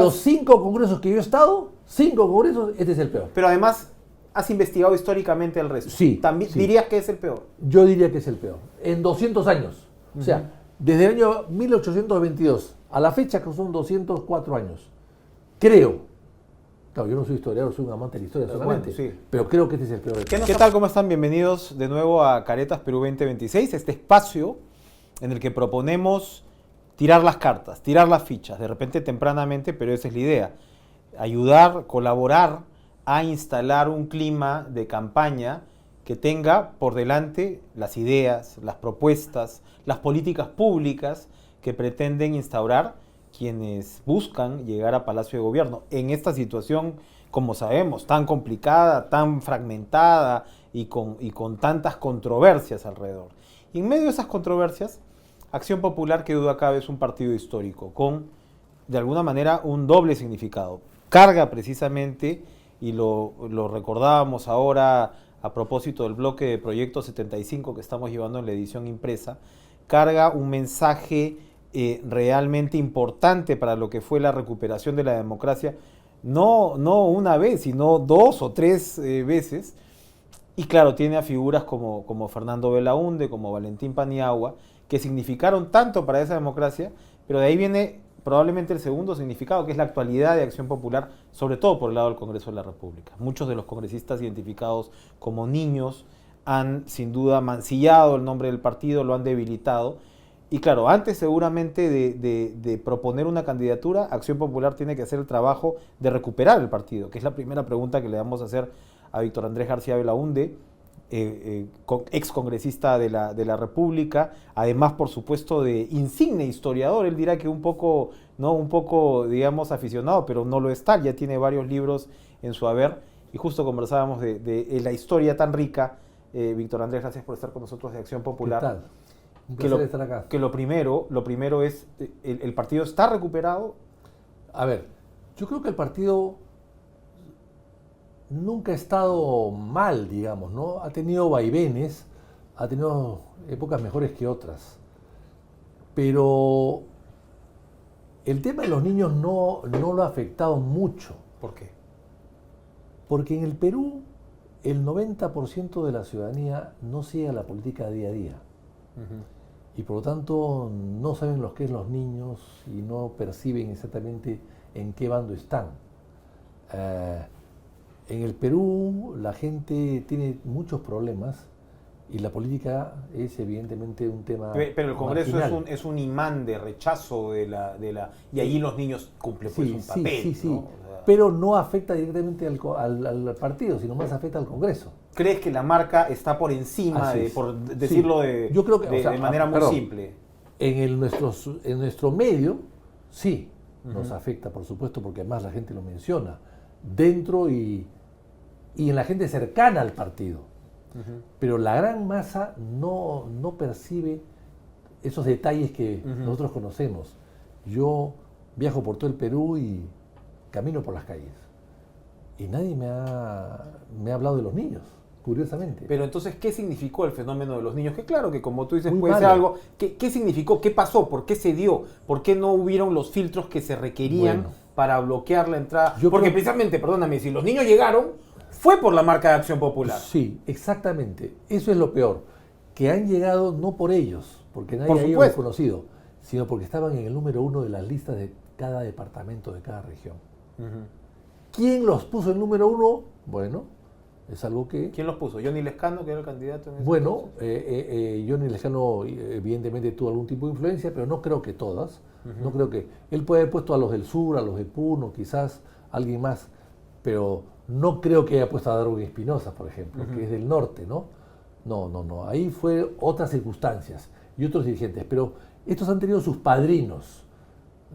los 5 congresos que yo he estado, 5 congresos, este es el peor. Pero además has investigado históricamente el resto. Sí. También sí. dirías que es el peor. Yo diría que es el peor. En 200 años. O sea, desde el año 1822 a la fecha, que son 204 años. Creo. Claro, yo no soy historiador, soy un amante de la historia solamente. Bueno, sí. Pero creo que este es el peor. ¿Qué tal? ¿Cómo están? Bienvenidos de nuevo a Caretas Perú 2026, este espacio en el que proponemos tirar las cartas, tirar las fichas, de repente tempranamente, pero esa es la idea. Ayudar, colaborar a instalar un clima de campaña que tenga por delante las ideas, las propuestas, las políticas públicas que pretenden instaurar quienes buscan llegar a Palacio de Gobierno. En esta situación, como sabemos, tan complicada, tan fragmentada y con tantas controversias alrededor. Y en medio de esas controversias, Acción Popular, que duda cabe, es un partido histórico, con, de alguna manera, un doble significado. Carga precisamente, y lo recordábamos ahora a propósito del bloque de Proyecto 75 que estamos llevando en la edición impresa, carga un mensaje realmente importante para lo que fue la recuperación de la democracia, no una vez, sino 2 o 3 veces. Y claro, tiene a figuras como Fernando Belaúnde, como Valentín Paniagua, que significaron tanto para esa democracia, pero de ahí viene probablemente el segundo significado, que es la actualidad de Acción Popular, sobre todo por el lado del Congreso de la República. Muchos de los congresistas identificados como niños han sin duda mancillado el nombre del partido, lo han debilitado. Y claro, antes seguramente de proponer una candidatura, Acción Popular tiene que hacer el trabajo de recuperar el partido, que es la primera pregunta que le vamos a hacer a Víctor Andrés García Belaúnde, ex congresista de la República, además por supuesto de insigne historiador. Él dirá que un poco, digamos, aficionado, pero no lo está, ya tiene varios libros en su haber, y justo conversábamos de la historia tan rica. Víctor Andrés, gracias por estar con nosotros de Acción Popular. ¿Qué tal? Un placer estar acá. Que lo primero es, ¿el partido está recuperado? A ver, yo creo que el partido nunca ha estado mal, digamos, ¿no? Ha tenido vaivenes, ha tenido épocas mejores que otras. Pero el tema de los niños no lo ha afectado mucho. ¿Por qué? Porque en el Perú el 90% de la ciudadanía no sigue la política día a día. Y por lo tanto no saben lo que es los niños y no perciben exactamente en qué bando están. En el Perú la gente tiene muchos problemas y la política es evidentemente un tema. Pero el Congreso es un imán de rechazo y allí los niños cumplen pues un papel. Sí. ¿No? O sea, pero no afecta directamente al partido, sino más afecta al Congreso. ¿Crees que la marca está por encima, por decirlo Yo creo que, de manera muy simple? En nuestro medio, sí, nos afecta, por supuesto, porque además la gente lo menciona, dentro y en la gente cercana al partido. Pero la gran masa no percibe esos detalles que nosotros conocemos. Yo viajo por todo el Perú y camino por las calles. Y nadie me ha hablado de los niños, curiosamente. Pero entonces, ¿qué significó el fenómeno de los niños? Que claro, que como tú dices, Muy puede malo. ser algo. ¿Qué significó? ¿Qué pasó? ¿Por qué se dio? ¿Por qué no hubieron los filtros que se requerían para bloquear la entrada? Porque precisamente, perdóname, si los niños llegaron, fue por la marca de Acción Popular. Sí, exactamente. Eso es lo peor. Que han llegado no por ellos, porque nadie Por ha supuesto. conocido, sino porque estaban en el número 1 de las listas de cada departamento, de cada región. ¿Quién los puso en número 1? Bueno, es algo que... ¿Quién los puso? ¿Johnny Lescano, que era el candidato en ese Bueno, entonces? Johnny Lescano evidentemente tuvo algún tipo de influencia, pero no creo que todas. No creo que... Él puede haber puesto a los del sur, a los de Puno, quizás alguien más, pero no creo que haya puesto a Darwin Espinosa, por ejemplo, que es del norte, ¿no? No. Ahí fue otras circunstancias y otros dirigentes, pero estos han tenido sus padrinos,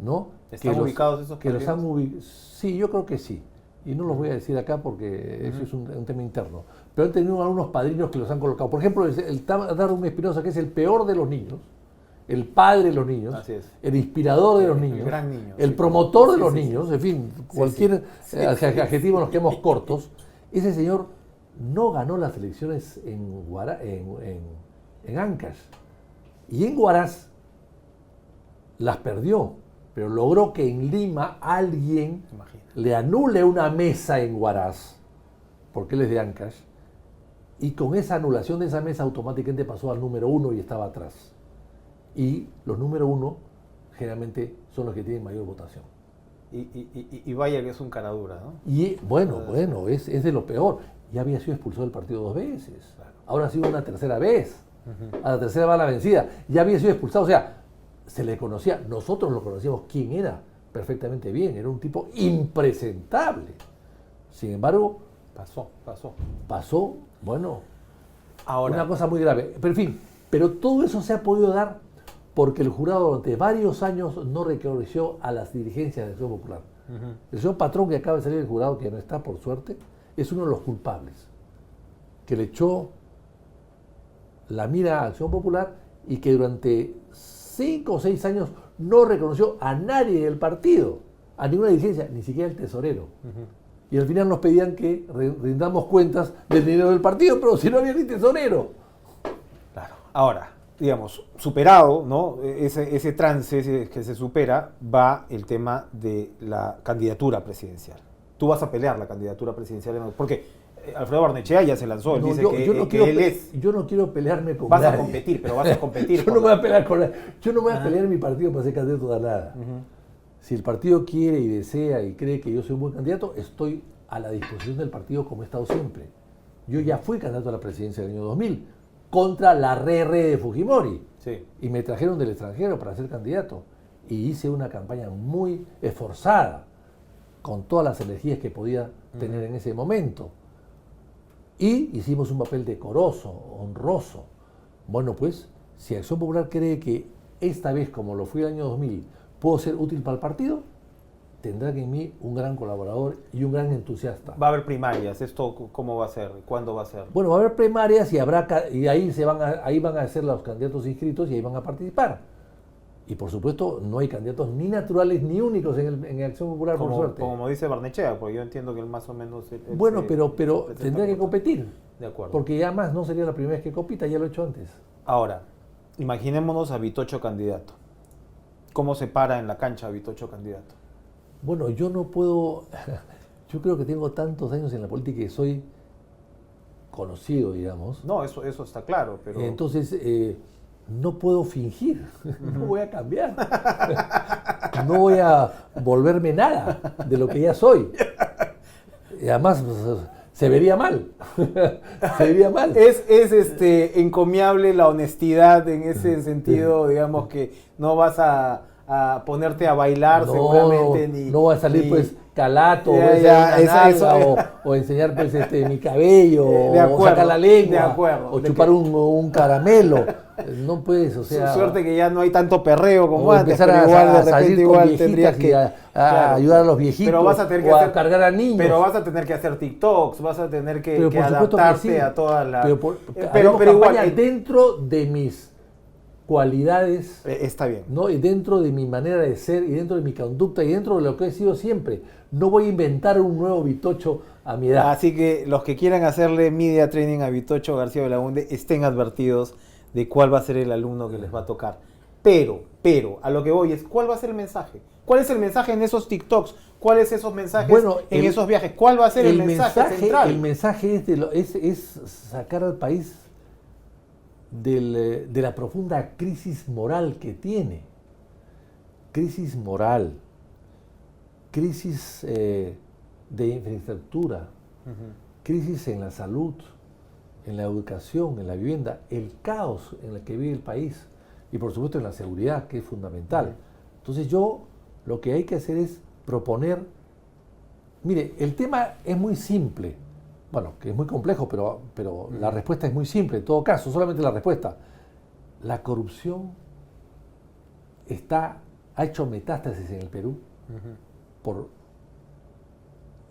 ¿no? ¿Están ubicados esos que padrinos? los han Sí, yo creo que sí. Y no los voy a decir acá porque eso es un tema interno. Pero han tenido algunos padrinos que los han colocado. Por ejemplo, el Darwin Espinosa, que es el peor de los niños, el padre de los niños, Así es. el inspirador de los niños, El gran niño, el sí. promotor de los Sí. niños, en fin, cualquier adjetivo nos quedamos cortos. Ese señor no ganó las elecciones en Ancash. Y en Huaraz las perdió, pero logró que en Lima alguien Imagina. le anule una mesa en Huaraz, porque él es de Ancash, y con esa anulación de esa mesa automáticamente pasó al número 1 y estaba atrás. Y los número 1 generalmente son los que tienen mayor votación. Y vaya que es un cara dura, ¿no? Y bueno, es de lo peor. Ya había sido expulsado del partido 2 veces. Ahora ha sido una tercera vez. A la tercera va la vencida. Ya había sido expulsado, o sea, se le conocía, nosotros lo conocíamos quién era perfectamente bien, era un tipo impresentable. Sin embargo, pasó, bueno, ahora, una cosa muy grave. Pero en fin, pero todo eso se ha podido dar porque el jurado durante varios años no reconoció a las dirigencias de Acción Popular. El señor Patrón, que acaba de salir del jurado, que no está por suerte, es uno de los culpables, que le echó la mira a Acción Popular y que durante 5 o 6 años no reconoció a nadie del partido, a ninguna dirigencia, ni siquiera el tesorero. Y al final nos pedían que rindamos cuentas del dinero del partido, pero si no había ni tesorero. Claro. Ahora, digamos, superado, ¿no? Ese trance que se supera, va el tema de la candidatura presidencial. Tú vas a pelear la candidatura presidencial, porque Alfredo Barnechea ya se lanzó, él dice que él es... Yo no quiero pelearme con nadie. Vas a competir, pero vas a competir. Yo no me voy a pelear con nadie. Yo no me voy a pelear en mi partido para ser candidato a nada. Si el partido quiere y desea y cree que yo soy un buen candidato, estoy a la disposición del partido como he estado siempre. Yo ya fui candidato a la presidencia del año 2000 contra la de Fujimori. Sí. Y me trajeron del extranjero para ser candidato. Y hice una campaña muy esforzada, con todas las energías que podía tener en ese momento. Y hicimos un papel decoroso, honroso. Bueno, pues, si Acción Popular cree que esta vez, como lo fui el año 2000, puedo ser útil para el partido, tendrá que en mí un gran colaborador y un gran entusiasta. Va a haber primarias, ¿esto cómo va a ser? ¿Cuándo va a ser? Bueno, va a haber primarias y ahí van a ser los candidatos inscritos y ahí van a participar. Y por supuesto, no hay candidatos ni naturales ni únicos en Acción Popular, por suerte. Como dice Barnechea, porque yo entiendo que él más o menos... Bueno, pero tendrá que competir. De acuerdo. Porque ya más no sería la primera vez que compita, ya lo he hecho antes. Ahora, imaginémonos a Vitocho candidato. ¿Cómo se para en la cancha Vitocho candidato? Bueno, yo no puedo... Yo creo que tengo tantos años en la política que soy conocido, digamos. No, eso está claro, pero... Entonces, no puedo fingir, no voy a cambiar. No voy a volverme nada de lo que ya soy. Y además, se vería mal. Se vería mal. Es encomiable la honestidad en ese sentido, digamos que no vas a ponerte a bailar seguramente no va a salir pues calato o enseñar pues mi cabello o sacar la lengua o chupar un caramelo. No puedes, o sea, suerte que ya no hay tanto perreo como antes, empezar pero igual de repente salir igual con tendrías que ayudar a los viejitos, pero vas a tener que a cargar a niños. Pero vas a tener que hacer TikToks, vas a tener que adaptarte a todas las... Pero igual dentro de mis cualidades, está bien, ¿no? Y dentro de mi manera de ser y dentro de mi conducta y dentro de lo que he sido siempre. No voy a inventar un nuevo Vitocho a mi edad. Así que los que quieran hacerle media training a Vitocho García Belaúnde estén advertidos de cuál va a ser el alumno que les va a tocar. Pero, a lo que voy es, ¿cuál va a ser el mensaje? ¿Cuál es el mensaje en esos TikToks? ¿Cuáles esos mensajes en esos viajes? ¿Cuál va a ser el mensaje central? El mensaje es sacar al país de la profunda crisis moral que tiene. Crisis moral, crisis de infraestructura, crisis en la salud, en la educación, en la vivienda, el caos en el que vive el país y por supuesto en la seguridad, que es fundamental. Entonces lo que hay que hacer es proponer, mire, el tema es muy simple, bueno, que es muy complejo, pero la respuesta es muy simple en todo caso, solamente la respuesta. La corrupción ha hecho metástasis en el Perú por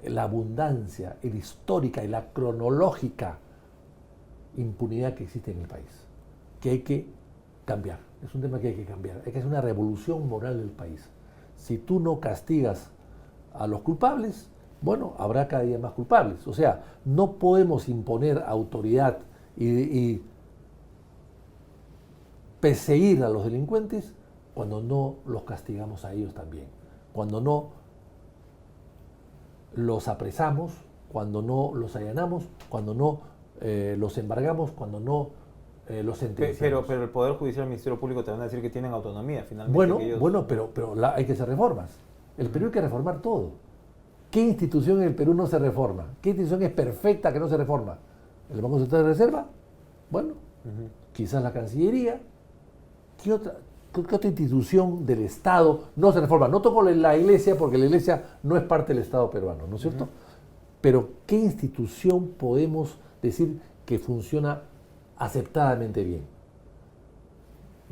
la abundancia, la histórica y la cronológica impunidad que existe en el país, que hay que cambiar. Es un tema que hay que cambiar. Hay que hacer una revolución moral del país. Si tú no castigas a los culpables, bueno, habrá cada día más culpables. O sea, no podemos imponer autoridad y perseguir a los delincuentes cuando no los castigamos a ellos también, cuando no los apresamos, cuando no los allanamos, cuando no los embargamos, cuando no los sentenciamos. Pero el Poder Judicial y el Ministerio Público te van a decir que tienen autonomía, finalmente. Bueno, pero hay que hacer reformas. El Perú hay que reformar todo. ¿Qué institución en el Perú no se reforma? ¿Qué institución es perfecta que no se reforma? ¿El Banco Central de Reserva? Bueno, quizás la Cancillería. ¿Qué otra institución del Estado no se reforma? No toco la Iglesia, porque la Iglesia no es parte del Estado peruano, ¿no es cierto? Pero ¿qué institución podemos decir que funciona aceptadamente bien?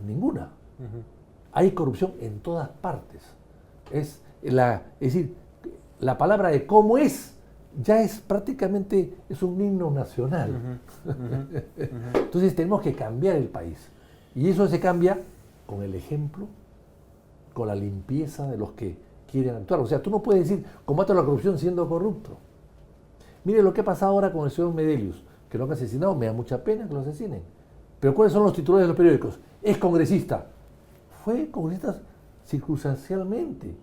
Ninguna. Hay corrupción en todas partes. Es decir, la palabra de cómo es ya es prácticamente un himno nacional. Entonces tenemos que cambiar el país. Y eso se cambia con el ejemplo, con la limpieza de los que quieren actuar. O sea, tú no puedes decir combate la corrupción siendo corrupto. Mire lo que ha pasado ahora con el señor Medelius, que lo han asesinado. Me da mucha pena que lo asesinen. Pero ¿cuáles son los titulares de los periódicos? Es congresista. Fue congresista circunstancialmente.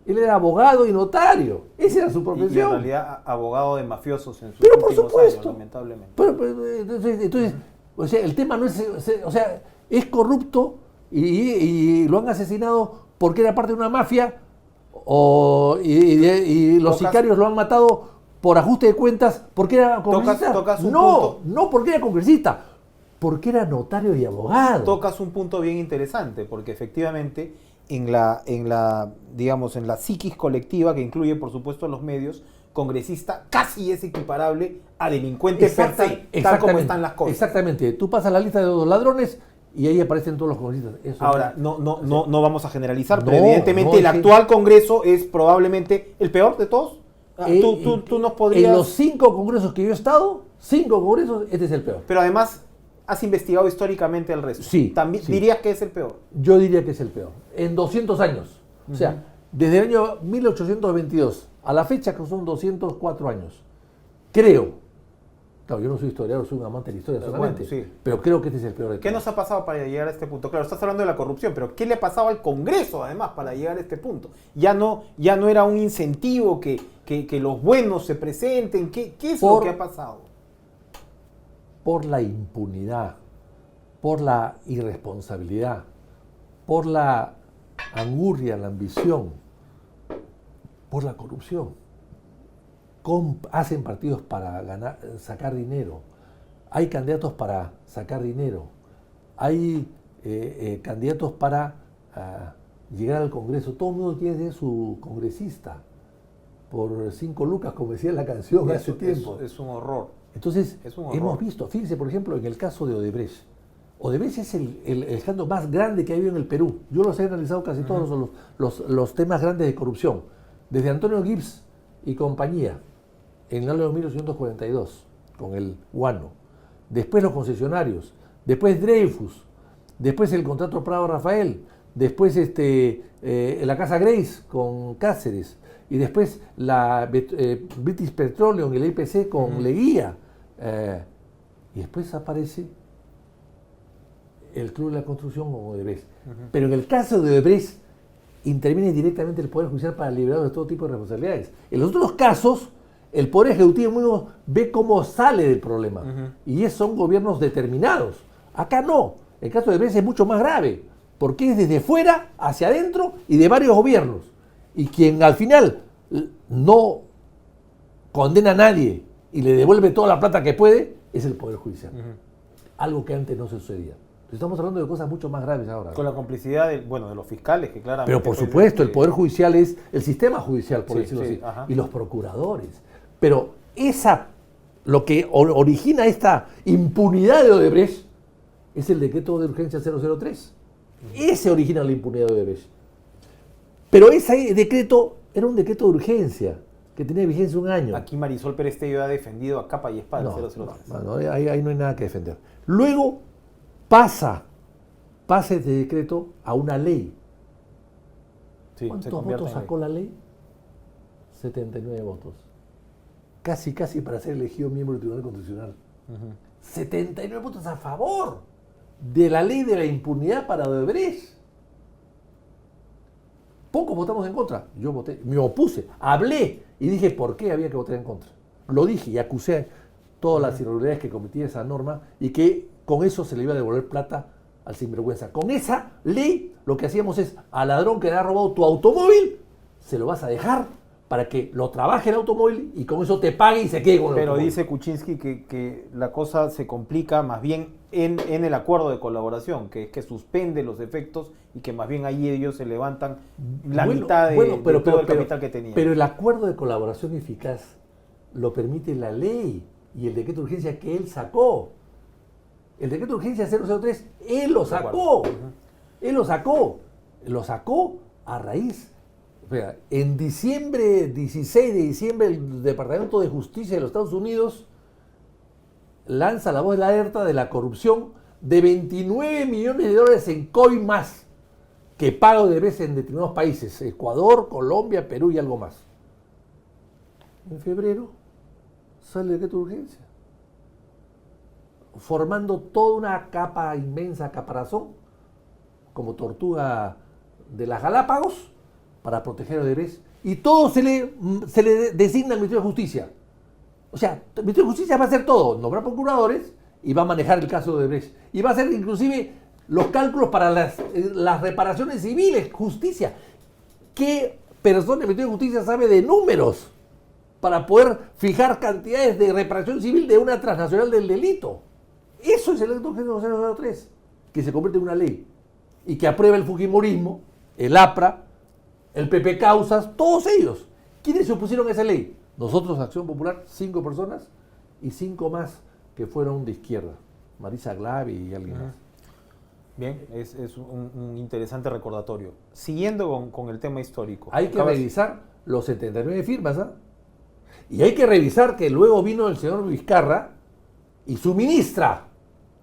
Él era abogado y notario. Esa era su profesión. Y en realidad abogado de mafiosos en sus pero por últimos supuesto, años, lamentablemente. Entonces, o sea, el tema no es... O sea, es corrupto y lo han asesinado porque era parte de una mafia y los sicarios lo han matado por ajuste de cuentas porque era congresista. No porque era congresista, porque era notario y abogado. Tocas un punto bien interesante, porque efectivamente en la psiquis colectiva, que incluye por supuesto los medios, congresista casi es equiparable a delincuente per se, tal como están las cosas. Exactamente. Tú pasas la lista de los ladrones y ahí aparecen todos los congresistas. Eso ahora, no vamos a generalizar, pero evidentemente el actual Congreso es probablemente el peor de todos. Tú nos podrías... En los 5 congresos que yo he estado, 5 congresos, este es el peor. Pero además has investigado históricamente el resto. Sí. ¿También sí. dirías que es el peor? Yo diría que es el peor. En 200 años. O sea, desde el año 1822 a la fecha, que son 204 años. Creo. Claro, yo no soy historiador, soy un amante de la historia solamente. Bueno, sí. Pero creo que este es el peor de todos. ¿Qué nos ha pasado para llegar a este punto? Claro, estás hablando de la corrupción, pero ¿qué le ha pasado al Congreso además para llegar a este punto? Ya no era un incentivo que los buenos se presenten. ¿Qué es lo que ha pasado? Por la impunidad, por la irresponsabilidad, por la angurria, la ambición, por la corrupción. Hacen partidos para sacar dinero, hay candidatos para sacar dinero, hay candidatos para llegar al Congreso. Todo el mundo quiere ser su congresista por 5 lucas, como decía la canción hace tiempo. Es un horror. Entonces, un horror. hemos visto, fíjense por ejemplo en el caso de Odebrecht. Odebrecht es el escándalo más grande que ha habido en el Perú. Yo los he analizado casi todos los temas grandes de corrupción. Desde Antonio Gibbs y compañía, en el año 1842, con el guano. Después los concesionarios. Después Dreyfus. Después el contrato Prado-Rafael. Después la Casa Grace con Cáceres. Y después la British Petroleum y la IPC con Leguía. Y después aparece el Club de la Construcción con Odebrecht. Pero en el caso de Odebrecht interviene directamente el Poder Judicial para liberarlos de todo tipo de responsabilidades. En los otros casos, el Poder Ejecutivo ve cómo sale del problema. Y son gobiernos determinados. Acá no. El caso de Odebrecht es mucho más grave, porque es desde fuera hacia adentro y de varios gobiernos. Y quien al final no condena a nadie y le devuelve toda la plata que puede, es el Poder Judicial. Algo que antes no se sucedía. Estamos hablando de cosas mucho más graves ahora. Con la complicidad de los fiscales, que claramente... Pero por supuesto, el Poder Judicial es el sistema judicial, por decirlo así, y los procuradores. Pero lo que origina esta impunidad de Odebrecht es el decreto de urgencia 003. Ese origina la impunidad de Odebrecht. Pero ese decreto era un decreto de urgencia que tenía vigencia 1 año. Aquí Marisol Perestello ha defendido a capa y espada el 003. Ahí no hay nada que defender. Luego pasa este decreto a una ley. Sí, ¿Cuántos votos sacó la ley? 79 votos. Casi para ser elegido miembro del Tribunal Constitucional. 79 votos a favor de la ley de la impunidad para Odebrecht. pocos votamos en contra. Yo voté, me opuse, hablé y dije por qué había que votar en contra. Lo dije y acusé todas las irregularidades que cometía esa norma y que con eso se le iba a devolver plata al sinvergüenza. Con esa ley lo que hacíamos es al ladrón que le ha robado tu automóvil, se lo vas a dejar para que lo trabaje el automóvil y con eso te pague y se quede con el Pero automóvil. dice Kuczynski que la cosa se complica más bien en el acuerdo de colaboración, que es que suspende los efectos y que más bien ahí ellos se levantan la mitad de todo el capital que tenían. Pero el acuerdo de colaboración eficaz lo permite la ley y el decreto de urgencia que él sacó. El decreto de urgencia 003, él lo sacó. Él lo sacó. Lo sacó a raíz. O sea, en 16 de diciembre, el Departamento de Justicia de los Estados Unidos lanza la voz de la alerta de la corrupción de 29 millones de dólares en coimas que paga Odebrecht en determinados países, Ecuador, Colombia, Perú y algo más. En febrero sale el decreto de urgencia, formando toda una capa inmensa, caparazón, como tortuga de las Galápagos, para proteger a Odebrecht, y todo se le designa al Ministerio de Justicia. O sea, el Ministerio de Justicia va a hacer todo, nombrar procuradores y va a manejar el caso de Odebrecht. Y va a hacer inclusive los cálculos para las reparaciones civiles, justicia. ¿Qué persona del Ministerio de Justicia sabe de números para poder fijar cantidades de reparación civil de una transnacional del delito? Eso es el decreto 003, que se convierte en una ley y que aprueba el fujimorismo, el APRA, el PP Causas, todos ellos. ¿Quiénes se opusieron a esa ley? Nosotros, Acción Popular, 5 personas y 5 más que fueron de izquierda. Marisa Glavi y alguien más. Bien, es un interesante recordatorio. Siguiendo con el tema histórico. Hay que revisar los 79 firmas, ¿ah? Y hay que revisar que luego vino el señor Vizcarra y su ministra,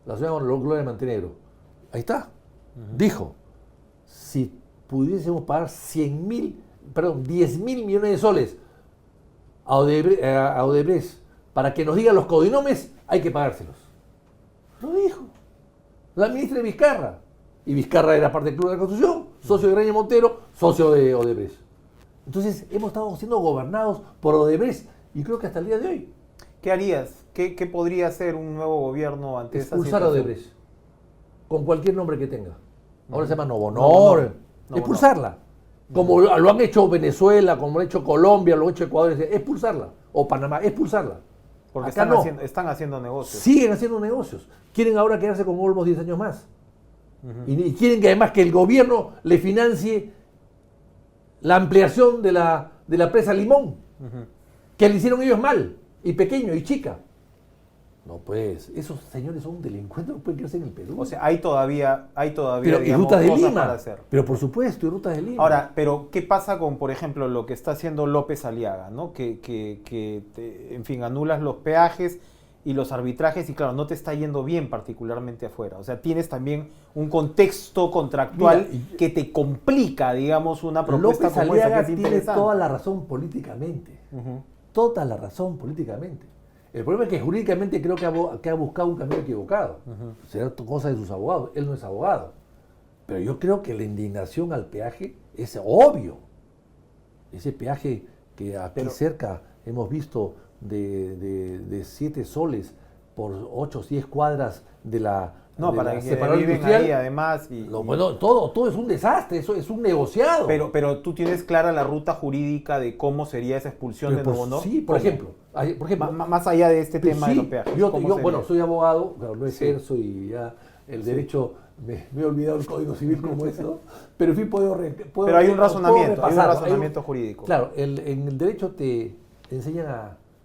la señora Gloria Montenegro. Ahí está. Dijo, si pudiésemos pagar 10 mil millones de soles a Odebrecht para que nos digan los codinomes, hay que pagárselos. Lo dijo la ministra de Vizcarra. Y Vizcarra era parte del Club de la Constitución, socio de Graña Montero, socio de Odebrecht. Entonces hemos estado siendo gobernados por Odebrecht y creo que hasta el día de hoy. ¿Qué harías? ¿Qué podría hacer un nuevo gobierno ante esa situación? Expulsar a Odebrecht, con cualquier nombre que tenga. Ahora se llama Novonor. Expulsarla. Como lo han hecho Venezuela, como lo ha hecho Colombia, lo ha hecho Ecuador, expulsarla. O Panamá, expulsarla. Porque Acá están haciendo negocios. Siguen haciendo negocios. Quieren ahora quedarse con Olmos 10 años más. Y quieren que además que el gobierno le financie la ampliación de la presa Limón, que le hicieron ellos mal, y pequeño, y chica. No, pues, esos señores son delincuentes, no pueden quedarse en el Perú. O sea, hay todavía pero, digamos, y rutas de cosas Lima. para hacer. Pero por supuesto, y rutas de Lima. Ahora, pero ¿qué pasa con, por ejemplo, lo que está haciendo López Aliaga, ¿no? En fin, anulas los peajes y los arbitrajes y claro, no te está yendo bien particularmente afuera. O sea, tienes también un contexto contractual que te complica, digamos, una propuesta López como esa Aliaga que es tiene interesante. toda la razón políticamente. Toda la razón políticamente. El problema es que jurídicamente creo que ha buscado un camino equivocado. Será cosa de sus abogados. Él no es abogado. Pero yo creo que la indignación al peaje es obvio. Ese peaje que aquí cerca hemos visto de 7 soles por 8 o 10 cuadras de la para que separadora viven industrial. ahí además. Bueno, todo es un desastre, eso es un negociado. Pero tú tienes clara la ruta jurídica de cómo sería esa expulsión de Novonor. Sí, por ejemplo. Más allá de este tema de los peajes. Yo soy abogado, pero no ejerzo y ya el derecho, me he olvidado el Código Civil como es, ¿no? Pero en fin, pero hay un razonamiento jurídico. Claro, en el derecho te enseñan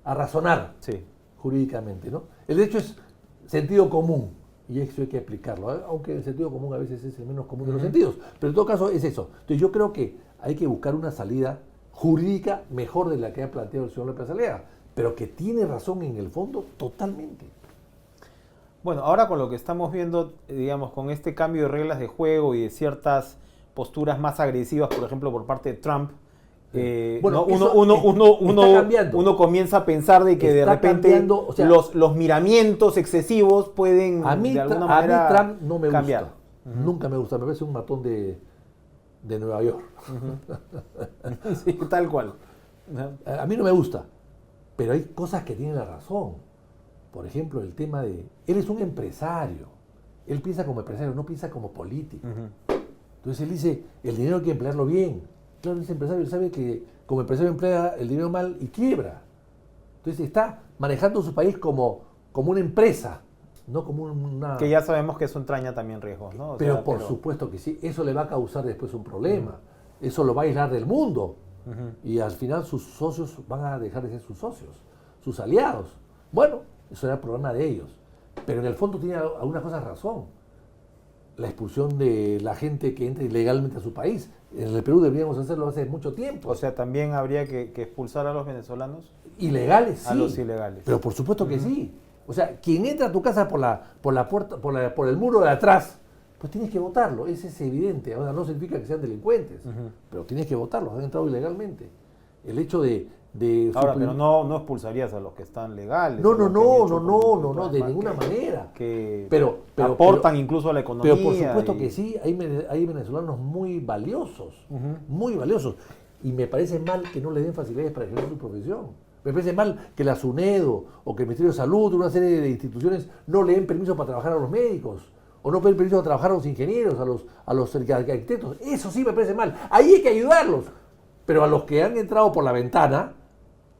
a razonar jurídicamente, ¿no? El derecho es sentido común. Y eso hay que aplicarlo, aunque el sentido común a veces es el menos común de los sentidos. Pero en todo caso es eso. Entonces yo creo que hay que buscar una salida jurídica mejor de la que ha planteado el señor López Aliaga, pero que tiene razón en el fondo totalmente. Bueno, ahora con lo que estamos viendo, digamos, con este cambio de reglas de juego y de ciertas posturas más agresivas, por ejemplo, por parte de Trump, uno comienza a pensar de que de repente o sea, los miramientos excesivos pueden de alguna manera a mí Trump no me cambiar. gusta. Nunca me gusta, me parece un matón de de Nueva York. Sí, tal cual. A mí no me gusta, pero hay cosas que tienen la razón. Por ejemplo, el tema de... Él es un empresario. Él piensa como empresario, no piensa como político. Entonces él dice, el dinero hay que emplearlo bien. Claro, ese empresario él sabe que como empresario emplea el dinero mal y quiebra. Entonces está manejando su país como una empresa, no como una... Que ya sabemos que eso entraña también riesgos, ¿no? Pero por supuesto que sí, eso le va a causar después un problema. Eso lo va a aislar del mundo. Y al final sus socios van a dejar de ser sus socios, sus aliados. Bueno, eso era el problema de ellos. Pero en el fondo tiene algunas cosas razón. La expulsión de la gente que entra ilegalmente a su país. En el Perú deberíamos hacerlo hace mucho tiempo. O sea, también habría que expulsar a los venezolanos. Ilegales, sí. A los ilegales. Pero por supuesto que sí. O sea, quien entra a tu casa por la puerta, por el muro de atrás, pues tienes que votarlo. Ese es evidente. Ahora no significa que sean delincuentes, pero tienes que votarlos. Han entrado ilegalmente. El hecho de ahora, pero no expulsarías a los que están legales. No, de ninguna manera. Pero aportan incluso a la economía. Pero por supuesto que sí, hay venezolanos muy valiosos, muy valiosos. Y me parece mal que no le den facilidades para ejercer su profesión. Me parece mal que la SUNEDO o que el Ministerio de Salud, una serie de instituciones, no le den permiso para trabajar a los médicos. O no den permiso para trabajar a los ingenieros, a los arquitectos. Eso sí me parece mal. Ahí hay que ayudarlos. Pero a los que han entrado por la ventana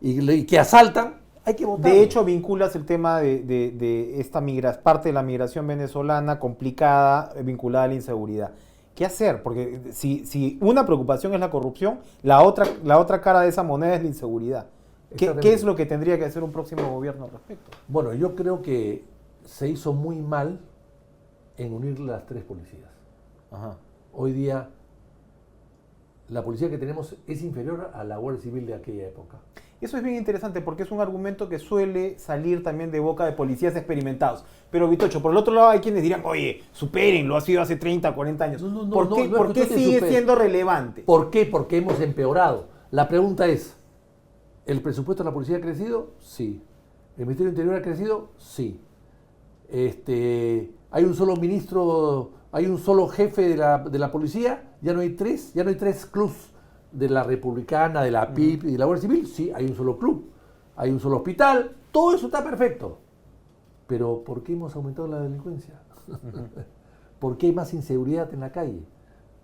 y que asaltan, hay que votar. De hecho, vinculas el tema de esta parte de la migración venezolana complicada, vinculada a la inseguridad. ¿Qué hacer? Porque si una preocupación es la corrupción, la otra cara de esa moneda es la inseguridad. ¿Qué es lo que tendría que hacer un próximo gobierno al respecto? Bueno, yo creo que se hizo muy mal en unir las tres policías. Hoy día la policía que tenemos es inferior a la Guardia Civil de aquella época. Eso es bien interesante porque es un argumento que suele salir también de boca de policías experimentados. Pero Vitocho, por el otro lado hay quienes dirán, oye, superen, lo ha sido hace 30, 40 años. ¿Por qué sigue siendo relevante? ¿Por qué? Porque hemos empeorado. La pregunta es, ¿el presupuesto de la policía ha crecido? Sí. ¿El Ministerio del Interior ha crecido? Sí. ¿Hay un solo ministro, hay un solo jefe de la policía? ¿Ya no hay tres clubs de la Republicana, de la PIP y de la Guardia Civil? Sí, hay un solo club. Hay un solo hospital. Todo eso está perfecto. Pero ¿por qué hemos aumentado la delincuencia? ¿Por qué hay más inseguridad en la calle?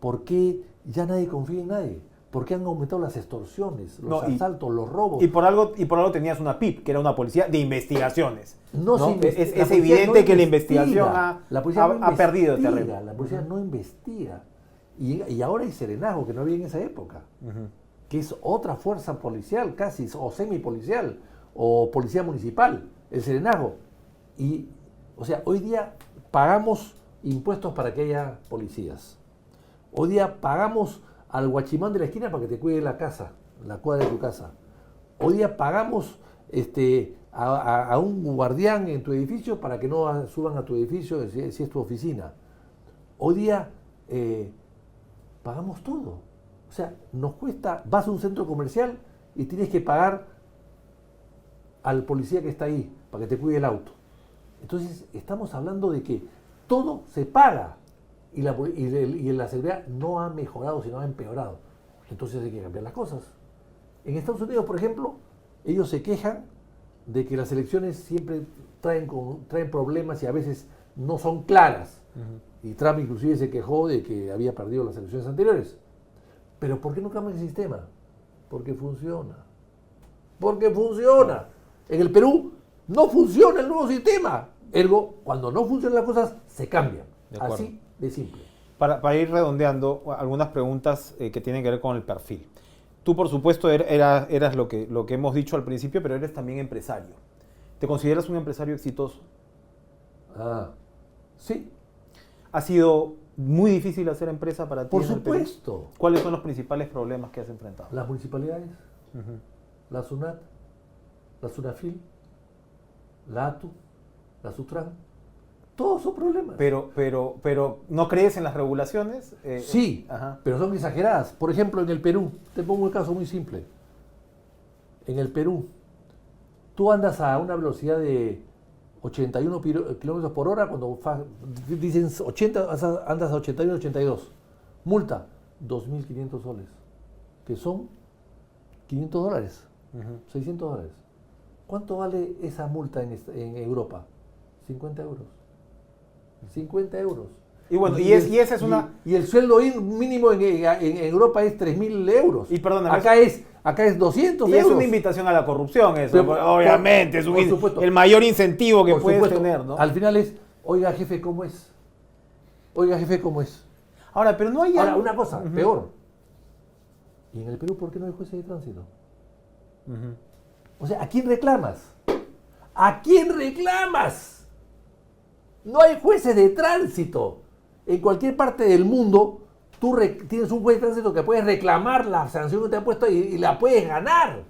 ¿Por qué ya nadie confía en nadie? ¿Por qué han aumentado las extorsiones, los asaltos, los robos? Y por algo tenías una PIP, que era una policía de investigaciones. Es evidente que la investigación ha perdido terreno. La policía no investiga. Y ahora hay serenazgo, que no había en esa época, que es otra fuerza policial casi, o semipolicial, o policía municipal, el serenazgo. Y, o sea, hoy día pagamos impuestos para que haya policías. Hoy día pagamos al guachimán de la esquina para que te cuide la casa, la cuadra de tu casa. Hoy día pagamos a un guardián en tu edificio para que no suban a tu edificio si es tu oficina. Hoy día pagamos todo. O sea, nos cuesta, vas a un centro comercial y tienes que pagar al policía que está ahí para que te cuide el auto. Entonces, estamos hablando de que todo se paga. Y la seguridad no ha mejorado, sino ha empeorado. Entonces hay que cambiar las cosas. En Estados Unidos, por ejemplo, ellos se quejan de que las elecciones siempre traen problemas y a veces no son claras. Y Trump inclusive se quejó de que había perdido las elecciones anteriores. Pero ¿por qué no cambia el sistema? Porque funciona. Porque funciona. En el Perú no funciona el nuevo sistema. Ergo, cuando no funcionan las cosas, se cambian. Así de simple. Para ir redondeando, algunas preguntas que tienen que ver con el perfil. Tú, por supuesto, eras lo que hemos dicho al principio, pero eres también empresario. ¿Te consideras un empresario exitoso? Sí. ¿Ha sido muy difícil hacer empresa para ti? Por supuesto. ¿Cuáles son los principales problemas que has enfrentado? Las municipalidades, la SUNAT, la SUNAFIL, la ATU, la SUTRAN. Todos son problemas. Pero ¿no crees en las regulaciones? Sí, pero son exageradas. Por ejemplo, en el Perú, te pongo un caso muy simple. En el Perú, tú andas a una velocidad de 81 kilómetros por hora, cuando dicen 80, andas a 81, 82. Multa, 2.500 soles, que son $500, $600. ¿Cuánto vale esa multa en Europa? 50 euros. 50 euros. Y bueno, y esa es una... Y el sueldo mínimo en Europa es 3.000 euros. Y perdóname, acá es 200 y euros. es una invitación a la corrupción eso, Pero, obviamente, es el mayor incentivo que puedes tener, ¿no? Al final es, oiga jefe, ¿cómo es? Oiga jefe, ¿cómo es? Ahora, pero no hay... Ahora, una cosa, peor. ¿Y en el Perú por qué no hay jueces de tránsito? O sea, ¿a quién reclamas? ¿A quién reclamas? No hay jueces de tránsito. En cualquier parte del mundo, tú tienes un juez de tránsito que puedes reclamar la sanción que te ha puesto y la puedes ganar.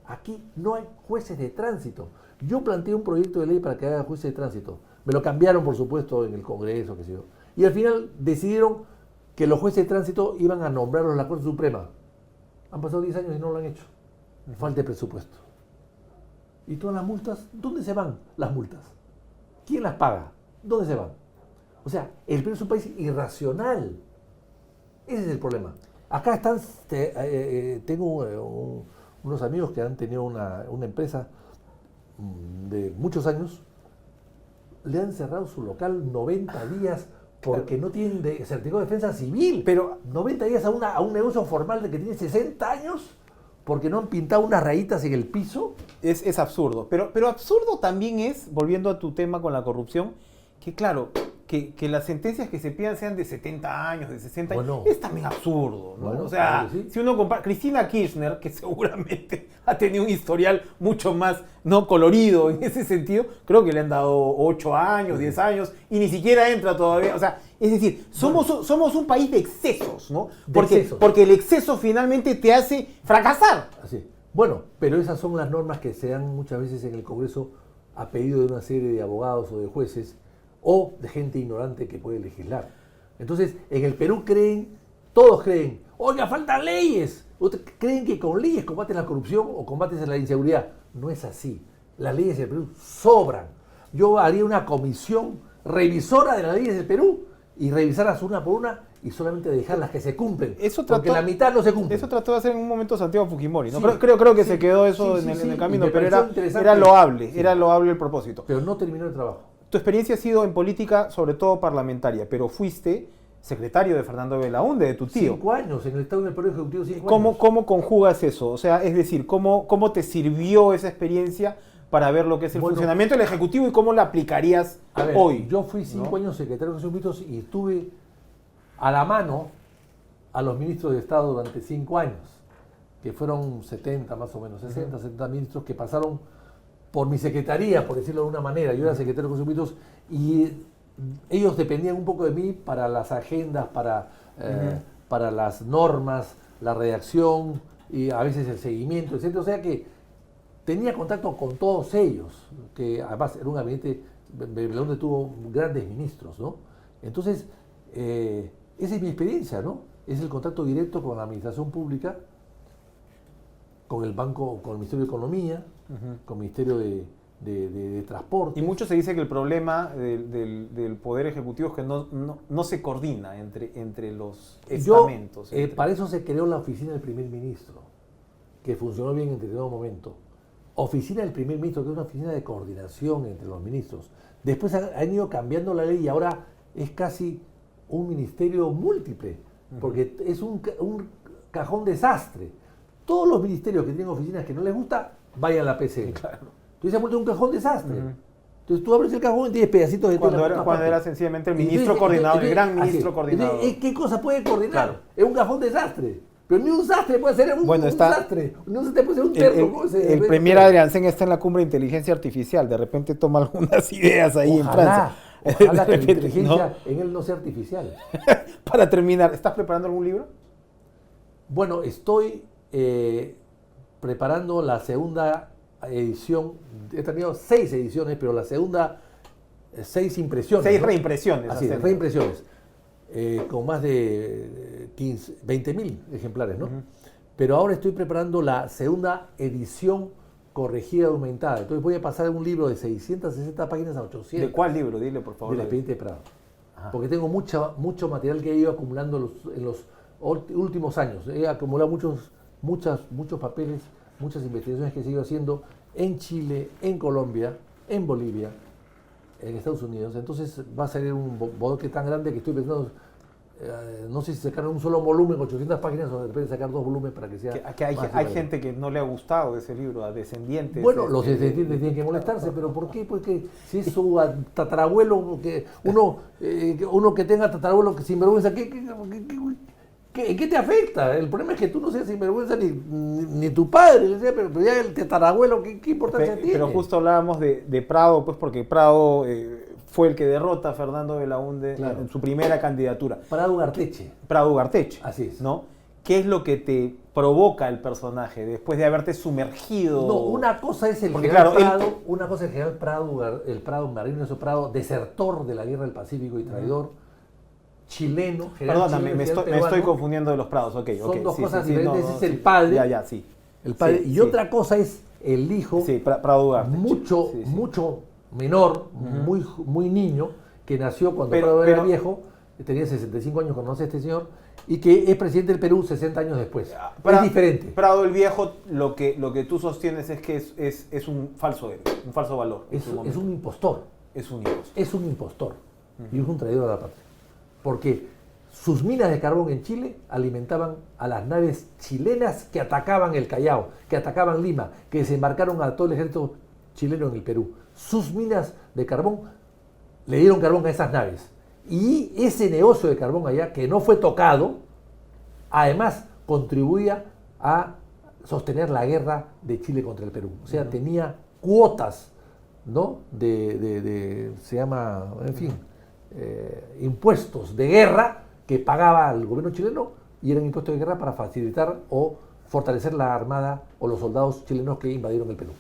Aquí no hay jueces de tránsito. Yo planteé un proyecto de ley para que haya jueces de tránsito. Me lo cambiaron, por supuesto, en el Congreso, qué sé yo. Y al final decidieron que los jueces de tránsito iban a nombrarlos a la Corte Suprema. Han pasado 10 años y no lo han hecho. Falta de presupuesto. ¿Y todas las multas? ¿Dónde se van las multas? ¿Quién las paga? ¿Dónde se van? O sea, el Perú es un país irracional. Ese es el problema. Acá están, tengo unos amigos que han tenido una empresa de muchos años. Le han cerrado su local 90 días porque no tienen certificado de defensa civil. Pero 90 días a un negocio formal de que tiene 60 años porque no han pintado unas rayitas en el piso. es absurdo. Pero absurdo también es, volviendo a tu tema con la corrupción, que claro, que las sentencias que se pidan sean de 70 años, de 60 años, es también absurdo, ¿no? Bueno, o sea, claro que sí. si uno compara... Cristina Kirchner, que seguramente ha tenido un historial mucho más no colorido en ese sentido, creo que le han dado 8 años, 10 años, y ni siquiera entra todavía. O sea, es decir, somos un país de excesos, ¿no? Porque el exceso finalmente te hace fracasar. Así. Bueno, pero esas son las normas que se dan muchas veces en el Congreso a pedido de una serie de abogados o de jueces o de gente ignorante que puede legislar. Entonces, en el Perú todos creen, oiga, faltan leyes. Creen que con leyes combates la corrupción o combates la inseguridad. No es así. Las leyes del Perú sobran. Yo haría una comisión revisora de las leyes del Perú y revisarlas una por una y solamente dejar las que se cumplen. Porque la mitad no se cumple. Eso trató de hacer en un momento Santiago Fujimori, ¿no? Sí, creo que se quedó eso en el camino, pero era loable el propósito. Pero no terminó el trabajo. Tu experiencia ha sido en política, sobre todo parlamentaria, pero fuiste secretario de Fernando Belaúnde, de tu tío. 5 años, en el Estado del Poder Ejecutivo 5 años. ¿Cómo conjugas eso? O sea, es decir, ¿cómo te sirvió esa experiencia para ver lo que es el funcionamiento del Ejecutivo y cómo la aplicarías hoy? Yo fui 5 años secretario de Relaciones Públicas y estuve a la mano a los ministros de Estado durante 5 años, que fueron 70 más o menos, 60, 70 ministros que pasaron por mi secretaría, por decirlo de alguna manera. Yo era secretario de Relaciones Públicas y ellos dependían un poco de mí para las agendas, para las normas, la redacción y a veces el seguimiento, etc. O sea que tenía contacto con todos ellos, que además era un gabinete donde tuvo grandes ministros, ¿no? Entonces, esa es mi experiencia, ¿no? Es el contacto directo con la administración pública, con el banco, con el Ministerio de Economía, con el Ministerio de Transporte. Y mucho se dice que el problema del Poder Ejecutivo es que no se coordina entre los estamentos. Para eso se creó la oficina del primer ministro, que funcionó bien en determinado momento. Oficina del primer ministro, que es una oficina de coordinación entre los ministros. Después han ido cambiando la ley y ahora es casi un ministerio múltiple, porque es un cajón desastre. Todos los ministerios que tienen oficinas que no les gusta, vayan a la PCM. Claro. Entonces se ha vuelto un cajón desastre. Entonces tú abres el cajón y tienes pedacitos de tela. Cuando era sencillamente el ministro coordinador, el gran ministro coordinador. ¿Qué cosa puede coordinar? Claro. Es un cajón desastre. Pero ni un sastre puede ser un desastre. Ni un sastre puede ser un terno. El premier Adriansen está en la cumbre de inteligencia artificial. De repente toma algunas ideas ahí en Francia. Ojalá que la inteligencia en él no sea artificial. Para terminar, ¿estás preparando algún libro? Bueno, estoy preparando la segunda edición. He tenido 6 ediciones, pero la segunda 6 impresiones. 6 reimpresiones. Así es, reimpresiones. Con más de 20.000 ejemplares, ¿no? Pero ahora estoy preparando la segunda edición corregida, aumentada. Entonces voy a pasar un libro de 660 páginas a 800. ¿De cuál libro? Dile, por favor. De La Expediente de Prado. Porque tengo mucho material que he ido acumulando en los últimos años. He acumulado muchos papeles, muchas investigaciones que he seguido haciendo en Chile, en Colombia, en Bolivia, en Estados Unidos. Entonces va a salir un bodoque tan grande que estoy pensando, no sé si sacar un solo volumen, 800 páginas, o de repente sacar 2 volúmenes para que sea... Que hay gente que no le ha gustado ese libro, a descendientes. Bueno, los descendientes tienen que molestarse, pero ¿por qué? Porque si es su tatarabuelo, uno que tenga tatarabuelo que sinvergüenza, ¿qué te afecta? El problema es que tú no seas sinvergüenza ni tu padre, pero ya el tatarabuelo, ¿qué importancia tiene? Pero justo hablábamos de Prado, pues porque Prado fue el que derrota a Fernando Belaúnde en su primera candidatura. Prado Ugarteche. Prado Ugarteche. Así es. ¿No? ¿Qué es lo que te provoca el personaje después de haberte sumergido? No, una cosa es el general Prado, el Prado Marino Prado, desertor de la Guerra del Pacífico y traidor, chileno. Perdóname, me estoy confundiendo de los Prados. Son dos cosas diferentes. Ese es el padre. Sí. El padre. Y otra cosa es el hijo. Sí, Prado Ugarte. Mucho menor, muy niño, que nació cuando Prado era viejo, tenía 65 años cuando nace este señor, y que es presidente del Perú 60 años después. Es diferente. Prado el Viejo, lo que tú sostienes es que es un falso héroe, un falso valor. Es un impostor. Es un impostor. Es un impostor. Y es un traidor a la patria. Porque sus minas de carbón en Chile alimentaban a las naves chilenas que atacaban el Callao, que atacaban Lima, que desembarcaron a todo el ejército chileno en el Perú. Sus minas de carbón le dieron carbón a esas naves. Y ese negocio de carbón allá, que no fue tocado, además contribuía a sostener la guerra de Chile contra el Perú. O sea, tenía cuotas, ¿no? Se llama, en fin, impuestos de guerra que pagaba el gobierno chileno, y eran impuestos de guerra para facilitar o fortalecer la armada o los soldados chilenos que invadieron el Perú.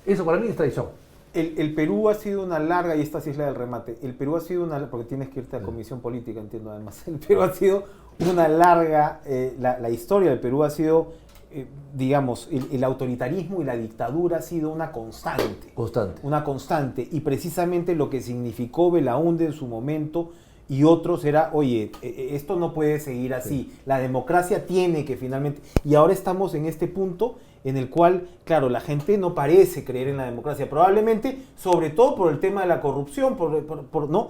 Eso para mí es traición. El Perú ha sido una larga, y esta sí es la del remate, el Perú ha sido porque tienes que irte a comisión política, entiendo además, el Perú ha sido una larga, la historia del Perú ha sido, digamos, el autoritarismo y la dictadura ha sido una constante. Una constante, y precisamente lo que significó Belaúnde en su momento y otros era, oye, esto no puede seguir así, la democracia tiene que finalmente, y ahora estamos en este punto en el cual, claro, la gente no parece creer en la democracia, probablemente, sobre todo por el tema de la corrupción, ¿no?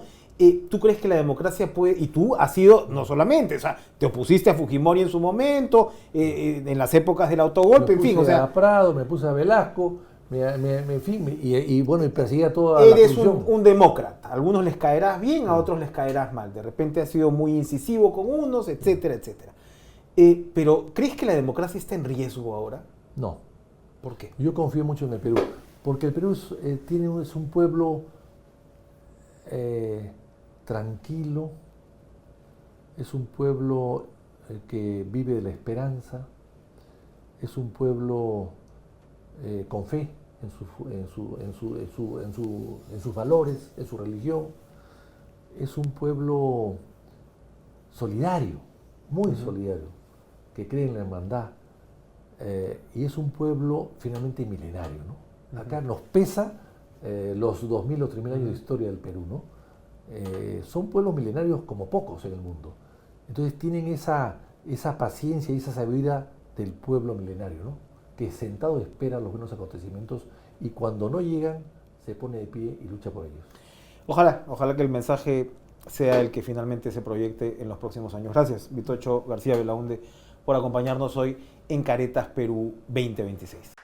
¿Tú crees que la democracia puede, y tú has sido, no solamente, o sea, te opusiste a Fujimori en su momento, en las épocas del autogolpe, en fin, o sea... a Prado, me puse a Velasco, en fin, y perseguía a toda eres la corrupción. Un demócrata, a algunos les caerás bien, a otros les caerás mal, de repente has sido muy incisivo con unos, etcétera, etcétera. Pero, ¿crees que la democracia está en riesgo ahora? No. ¿Por qué? Yo confío mucho en el Perú, porque el Perú es un pueblo tranquilo, es un pueblo que vive de la esperanza, es un pueblo con fe en sus valores, en su religión, es un pueblo solidario, muy solidario, que cree en la hermandad. Y es un pueblo finalmente milenario, ¿no? Acá nos pesa los 2.000 o 3.000 años de historia del Perú, ¿no? Son pueblos milenarios como pocos en el mundo. Entonces tienen esa paciencia y esa sabiduría del pueblo milenario, ¿no? Que sentado espera los buenos acontecimientos y cuando no llegan se pone de pie y lucha por ellos. Ojalá que el mensaje sea el que finalmente se proyecte en los próximos años. Gracias, Vitocho García Belaúnde, por acompañarnos hoy en Caretas Perú 2026.